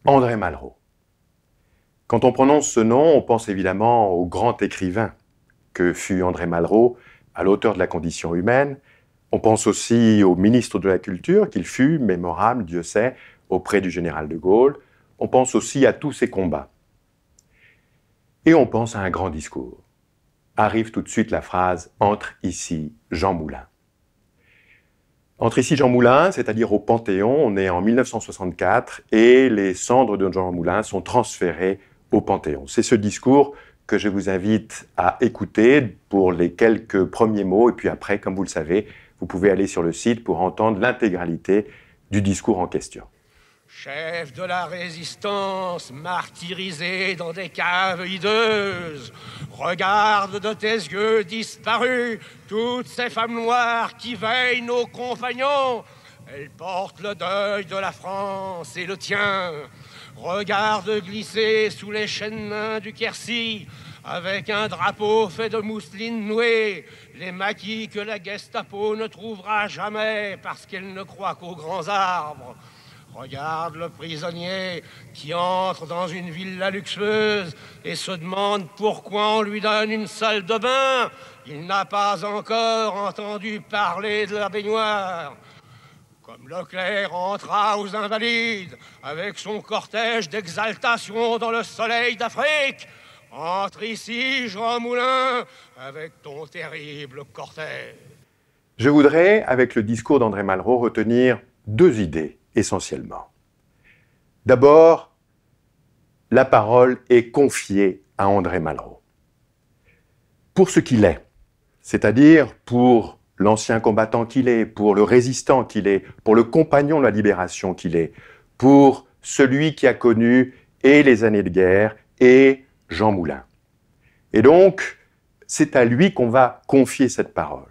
André Malraux. Quand on prononce ce nom, on pense évidemment au grand écrivain que fut André Malraux, à l'auteur de La Condition humaine. On pense aussi au ministre de la Culture qu'il fut, mémorable, Dieu sait, auprès du général de Gaulle. On pense aussi à tous ses combats. Et on pense à un grand discours. Arrive tout de suite la phrase « Entre ici, Jean Moulin ». Entre ici Jean Moulin, c'est-à-dire au Panthéon, on est en 1964 et les cendres de Jean Moulin sont transférées au Panthéon. C'est ce discours que je vous invite à écouter pour les quelques premiers mots et puis après, comme vous le savez, vous pouvez aller sur le site pour entendre l'intégralité du discours en question. Chef de la résistance, martyrisé dans des caves hideuses, regarde de tes yeux disparus toutes ces femmes noires qui veillent nos compagnons. Elles portent le deuil de la France et le tien. Regarde glisser sous les chaînes du Quercy, avec un drapeau fait de mousseline nouée, les maquis que la Gestapo ne trouvera jamais parce qu'elle ne croit qu'aux grands arbres. Regarde le prisonnier qui entre dans une villa luxueuse et se demande pourquoi on lui donne une salle de bain. Il n'a pas encore entendu parler de la baignoire. Comme Leclerc entra aux Invalides avec son cortège d'exaltation dans le soleil d'Afrique, entre ici, Jean Moulin, avec ton terrible cortège. Je voudrais, avec le discours d'André Malraux, retenir deux idées essentiellement. D'abord, la parole est confiée à André Malraux. Pour ce qu'il est, c'est-à-dire pour l'ancien combattant qu'il est, pour le résistant qu'il est, pour le compagnon de la libération qu'il est, pour celui qui a connu et les années de guerre et Jean Moulin. Et donc, c'est à lui qu'on va confier cette parole.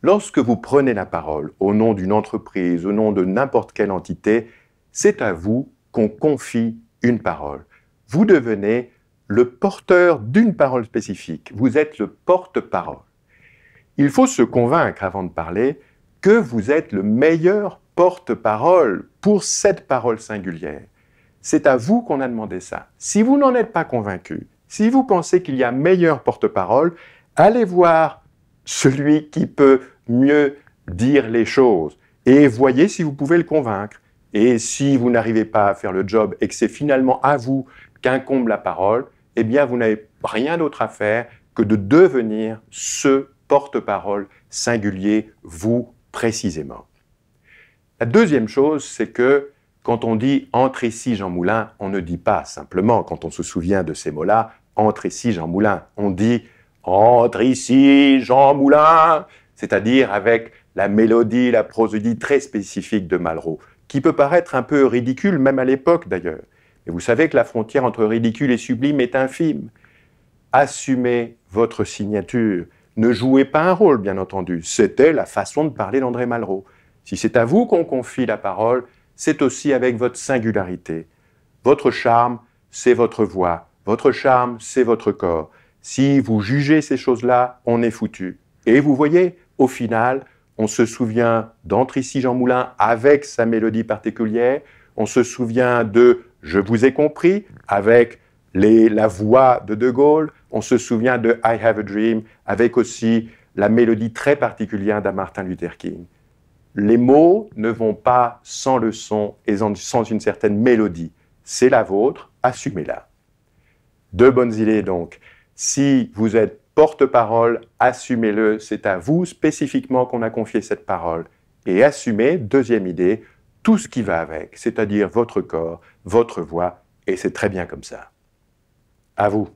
Lorsque vous prenez la parole au nom d'une entreprise, au nom de n'importe quelle entité, c'est à vous qu'on confie une parole. Vous devenez le porteur d'une parole spécifique. Vous êtes le porte-parole. Il faut se convaincre avant de parler que vous êtes le meilleur porte-parole pour cette parole singulière. C'est à vous qu'on a demandé ça. Si vous n'en êtes pas convaincu, si vous pensez qu'il y a meilleur porte-parole, allez voir celui qui peut mieux dire les choses et voyez si vous pouvez le convaincre. Et si vous n'arrivez pas à faire le job et que c'est finalement à vous qu'incombe la parole, eh bien vous n'avez rien d'autre à faire que de devenir ce porte-parole singulier, vous précisément. La deuxième chose, c'est que quand on dit « Entre ici Jean Moulin », on ne dit pas simplement, quand on se souvient de ces mots-là, « Entre ici Jean Moulin », on dit « Entre ici Jean Moulin », c'est-à-dire avec la mélodie, la prosodie très spécifique de Malraux, qui peut paraître un peu ridicule, même à l'époque d'ailleurs. Et vous savez que la frontière entre ridicule et sublime est infime. Assumez votre signature. Ne jouez pas un rôle, bien entendu. C'était la façon de parler d'André Malraux. Si c'est à vous qu'on confie la parole, c'est aussi avec votre singularité. Votre charme, c'est votre voix. Votre charme, c'est votre corps. Si vous jugez ces choses-là, on est foutu. Et vous voyez, au final, on se souvient d'Entre ici Jean Moulin avec sa mélodie particulière. On se souvient de Je vous ai compris avec la voix de Gaulle. On se souvient de I Have a Dream avec aussi la mélodie très particulière de Martin Luther King. Les mots ne vont pas sans le son et sans une certaine mélodie. C'est la vôtre, assumez-la. Deux bonnes idées donc. Si vous êtes porte-parole, assumez-le, c'est à vous spécifiquement qu'on a confié cette parole. Et assumez, deuxième idée, tout ce qui va avec, c'est-à-dire votre corps, votre voix, et c'est très bien comme ça. À vous.